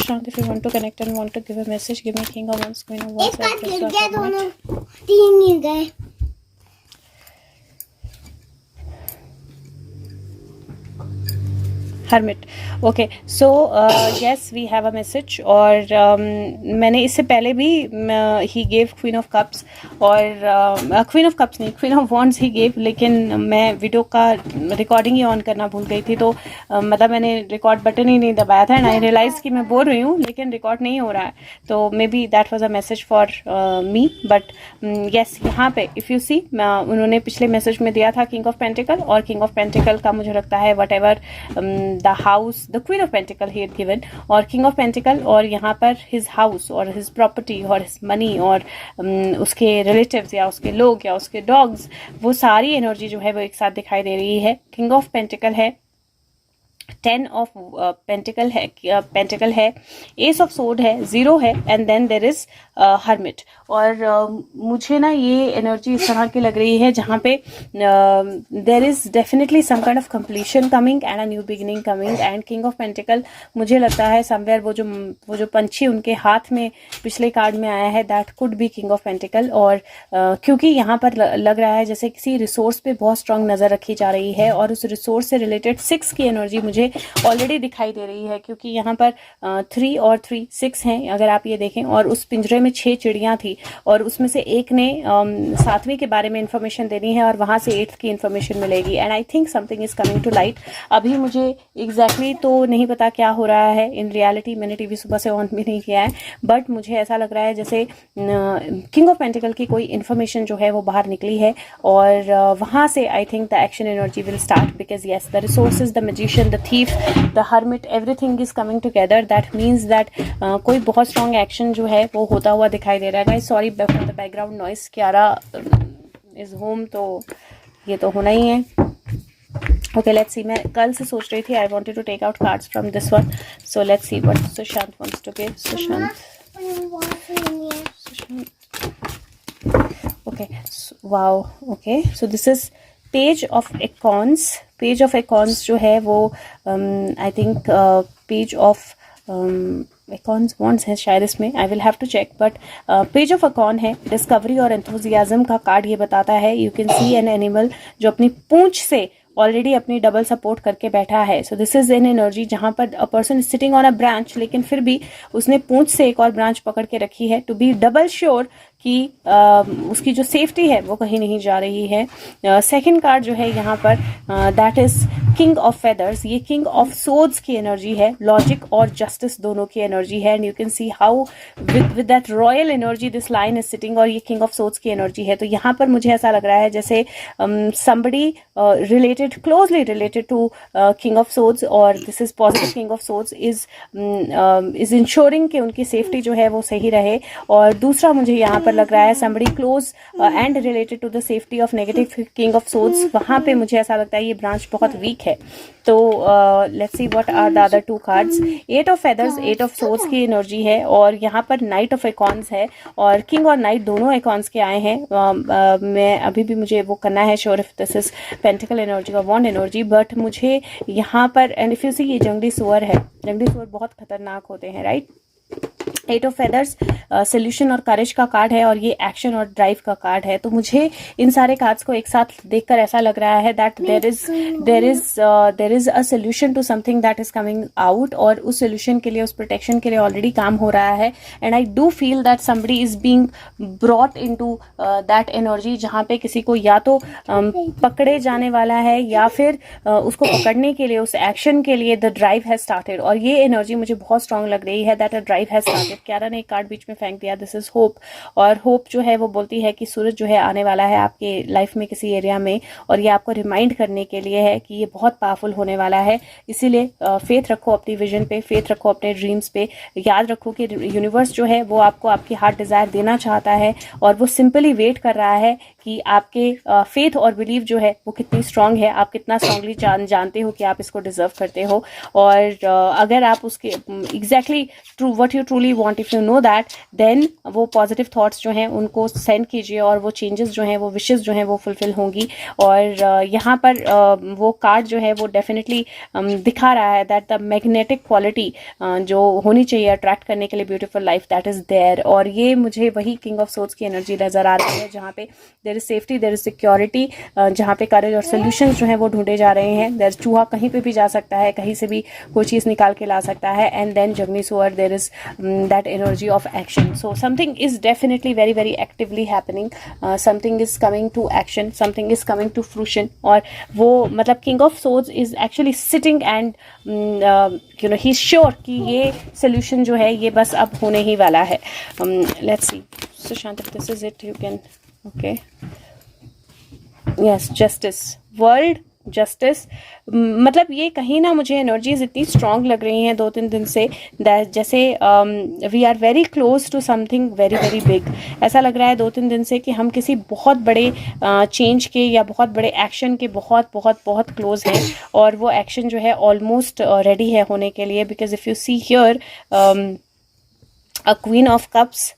Shant, if you want to connect and want to give a message, give me King of Wands, Queen of Wands. एक card गिर गया, दोनों 3 गिर गए. Hermit. Okay, so yes we have a message. और मैंने इससे पहले भी ही गेव क्वीन ऑफ कप्स, और क्वीन ऑफ कप्स नहीं, क्वीन ऑफ वॉन्ड्स ही गेव, लेकिन मैं वीडियो का रिकॉर्डिंग ही ऑन करना भूल गई थी. तो मतलब मैंने रिकॉर्ड बटन ही नहीं दबाया था, एंड आई रियलाइज कि मैं बोल रही हूँ लेकिन रिकॉर्ड नहीं हो रहा है. तो may be that was a message for me. But yes, यहाँ पे इफ़ यू सी, उन्होंने पिछले मैसेज में दिया था किंग ऑफ पेंटिकल, और किंग ऑफ पेंटिकल का मुझे लगता है what ever the house, the queen of pentacle he had given, और किंग ऑफ पेंटिकल, और यहाँ पर हिज हाउस और हिज प्रॉपर्टी और हिज मनी और उसके रिलेटिव्स या उसके लोग या उसके डॉग्स, वो सारी एनर्जी जो है वो एक साथ दिखाई दे रही है. किंग ऑफ पेंटिकल है, 10 ऑफ पेंटिकल है, एस ऑफ सोर्ड है, 0 है, and then there is hermit. और मुझे ना ये एनर्जी इस तरह की लग रही है जहाँ पे there is definitely some kind of completion coming and a new beginning coming. And king of pentacle मुझे लगता है समवेयर वो जो पंछी उनके हाथ में पिछले कार्ड में आया है, that could be king of pentacle. और क्योंकि यहाँ पर लग रहा है जैसे किसी रिसोर्स पे बहुत स्ट्रांग नज़र रखी जा रही है, और उस रिसोर्स से रिलेटेड 6 की एनर्जी मुझे ऑलरेडी दिखाई दे रही है, क्योंकि यहाँ पर 3 और 3 6 हैं अगर आप ये देखें. और उस पिंजरे में 6 चिड़ियाँ थी, और उसमें से एक ने 7वीं के बारे में इंफॉर्मेशन देनी है, और वहाँ से 8th की इंफॉर्मेशन मिलेगी. And I think something is coming to light. अभी मुझे एग्जैक्टली तो नहीं पता क्या हो रहा है इन रियलिटी, मैंने टीवी सुबह से ऑन भी नहीं किया है, बट मुझे ऐसा लग रहा है जैसे किंग ऑफ पेंटिकल की कोई इन्फॉर्मेशन जो है वो बाहर निकली है, और वहाँ से I think the action energy will start, because yes the resources, the magician, the thief, the hermit, everything is coming together. That means that कोई बहुत स्ट्रॉन्ग एक्शन जो है वो होता हुआ दिखाई दे रहा है. Guys sorry for the background noise, Kiara is home, तो ये तो होना ही है. Okay, let's see. मैं कल से सोच रही थी I wanted to take out cards from this one, so let's see what Sushant wants to give. Sushant, okay, wow, okay, so this is page of acorns. Page of acorns जो है वो I think page of acorns wands है शायद इसमें, आई will have to check, but page of acorn है. Discovery और enthusiasm का card ये बताता है. You can see an animal जो अपनी पूंछ से ऑलरेडी अपनी डबल सपोर्ट करके बैठा है. So this is an energy जहाँ पर a person sitting on a branch, लेकिन फिर भी उसने पूंछ से एक और ब्रांच पकड़ के रखी है, टू बी डबल श्योर कि उसकी जो सेफ्टी है वो कहीं नहीं जा रही है. सेकंड कार्ड जो है यहाँ पर that is king of feathers. ये किंग ऑफ सोर्ड्स की एनर्जी है, लॉजिक और जस्टिस दोनों की एनर्जी है. And you can see how with that royal energy this line is sitting, और ये किंग ऑफ सोर्ड्स की एनर्जी है. तो यहाँ पर मुझे ऐसा लग रहा है जैसे somebody related, closely related to king of swords, और this is positive king of swords is ensuring कि उनकी सेफ्टी जो है वो सही रहे. और दूसरा मुझे यहाँ पर लग रहा है somebody close and related to the safety of negative king of swords. वहाँ पे मुझे ऐसा लगता है ये ब्रांच बहुत वीक है. तो let's see what are the other 2 cards. 8 of feathers, 8 of swords की एनर्जी है, और यहाँ पर नाइट ऑफ एकॉन्स है, और किंग और नाइट दोनों एकॉन्स के आए हैं. मैं अभी भी मुझे वो करना है sure if this is pentacle energy और वॉन्ड एनर्जी, बट मुझे यहाँ पर, एंड इफ यू सी ये जंगली सुअर है, जंगली सुअर बहुत खतरनाक होते हैं, राइट. 8 ऑफ फेदर्स सोल्यूशन और करेज का कार्ड है, और ये एक्शन और ड्राइव का कार्ड है. तो मुझे इन सारे कार्ड्स को एक साथ देखकर ऐसा लग रहा है that there is a solution to something that is coming out, और उस सोल्यूशन के लिए, उस प्रोटेक्शन के लिए ऑलरेडी काम हो रहा है. And I do feel that somebody is being brought into that energy, जहाँ पे किसी को या तो पकड़े जाने वाला है, या फिर उसको पकड़ने के लिए, उस एक्शन के लिए द ड्राइव हैज स्टार्टेड. और ये एनर्जी मुझे बहुत स्ट्रांग लग रही है that a drive has started. क्यारा ने एक कार्ड बीच में फेंक दिया, दिस इज होप. और होप जो है वो बोलती है कि सूरज जो है आने वाला है आपके लाइफ में किसी एरिया में, और ये आपको रिमाइंड करने के लिए है कि ये बहुत पावरफुल होने वाला है. इसीलिए फेथ रखो अपनी विजन पे, फेथ रखो अपने ड्रीम्स पे. याद रखो कि यूनिवर्स जो है वो आपको आपकी हार्ट डिजायर देना चाहता है, और वो सिंपली वेट कर रहा है कि आपके फेथ और बिलीव जो है वो कितनी स्ट्रांग है, आप कितना स्ट्रांगली जानते हो कि आप इसको डिजर्व करते हो। और अगर आप उसके exactly true what you truly want, if you know that, then वो पॉजिटिव थॉट्स जो हैं उनको सेंड कीजिए और वो चेंजेस जो हैं, वो विशेस जो हैं वो फुलफिल होंगी। और यहाँ पर वो कार्ड जो है वो डेफिनेटली दिखा रहा है दैट द मैग्नेटिक क्वालिटी जो होनी चाहिए अट्रैक्ट करने के लिए beautiful life, that is there. और ये मुझे वही किंग ऑफ सोर्ड्स की एनर्जी नजर आ रही है जहाँ पे there is safety, there is security, जहाँ पे करेज और सोल्यूशंस जो हैं वो ढूंढे जा रहे हैं। देयर चूहा कहीं पे भी जा सकता है, कहीं से भी कोई चीज़ निकाल के ला सकता है। एंड देन जगनी सोअर, there is that energy of action. So something is definitely very very actively happening, something is coming to action, something is coming to fruition. और वो मतलब king of swords is actually sitting and you know he is sure कि ये solution जो है ये बस अब होने ही वाला है। Let's see Sushant, if this is it you can, okay, yes, justice, world justice. मतलब ये कहीं ना मुझे एनर्जीज इतनी स्ट्रांग लग रही हैं 2-3 दिन से, जैसे we are very close to something very very big. ऐसा लग रहा है 2-3 दिन से कि हम किसी बहुत बड़े चेंज के या बहुत बड़े एक्शन के बहुत बहुत बहुत क्लोज हैं। और वो एक्शन जो है ऑलमोस्ट रेडी है होने के लिए, because if you see here a queen of cups,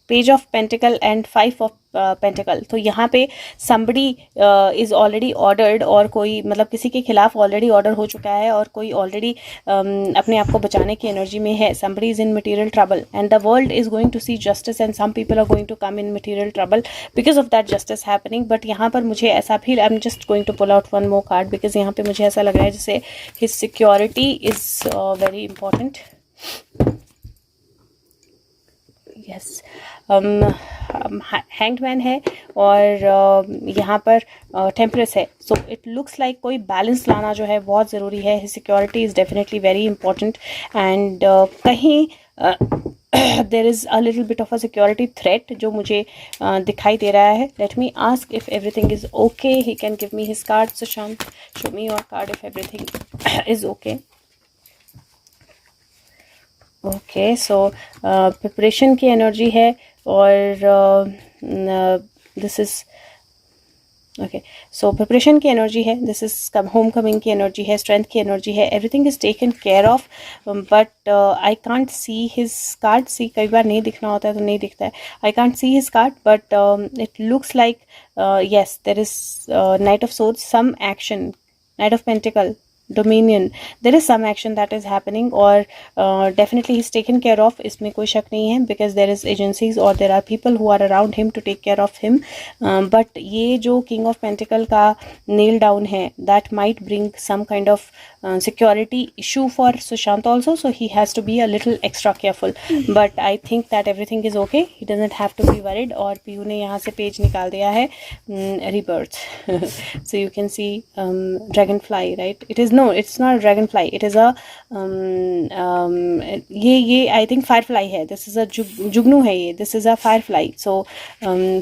page of pentacle and 5 of pentacle. तो यहाँ पे somebody इज ऑलरेडी ऑर्डर्ड, और कोई मतलब किसी के खिलाफ ऑलरेडी ऑर्डर हो चुका है और कोई ऑलरेडी अपने आप को बचाने की एनर्जी में है। somebody is in material trouble and the world is going to see justice and some people are going to come in material trouble because of that justice happening। but यहाँ पर मुझे ऐसा feel, I'm just going to pull out one more card because यहाँ पे मुझे ऐसा लग रहा है जैसे his security is very important। Yes, hanged man है और यहाँ पर टेम्परेस है। सो इट लुक्स लाइक कोई बैलेंस लाना जो है बहुत ज़रूरी है। His security is definitely very important and कहीं there is a little bit of a security threat जो मुझे दिखाई दे रहा है। Let me ask if everything is okay. He can give me his card. Sushant, show me your card if everything is okay. Okay, so preparation की energy है और this is okay, so preparation की एनर्जी है, this is homecoming की energy है, strength की energy है। Everything is taken care of, but I can't see his card. See कई बार नहीं दिखना होता है तो नहीं दिखता है। आई can't see his card but it looks like yes, there is Knight of Swords, some action, Knight of Pentacle, Dominion, there is some action that is happening और definitely he's taken care of, इसमें कोई शक नहीं है, because there is agencies or there are people who are around him to take care of him, but ये जो King of Pentacle का nail down है, that might bring some kind of security issue for Sushant also, so he has to be a little extra careful, but I think that everything is okay, he doesn't have to be worried। और PU ने यहाँ से page निकाल दिया है rebirth so you can see dragonfly, right? It is, no, it's not a dragonfly, it is a ये I think firefly है, this is a जुगनू है ये, this is a firefly, so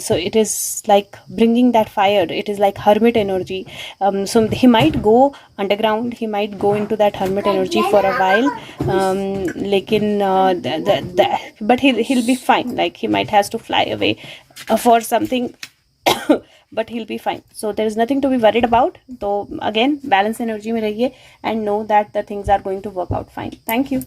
so it is like bringing that fire, it is like hermit energy, so he might go underground, he might go into that hermit energy for a while, लेकिन but he'll be fine, like he might has to fly away for something but he'll be fine, so there is nothing to be worried about। So again, balance energy में रहिए and know that the things are going to work out fine। Thank you।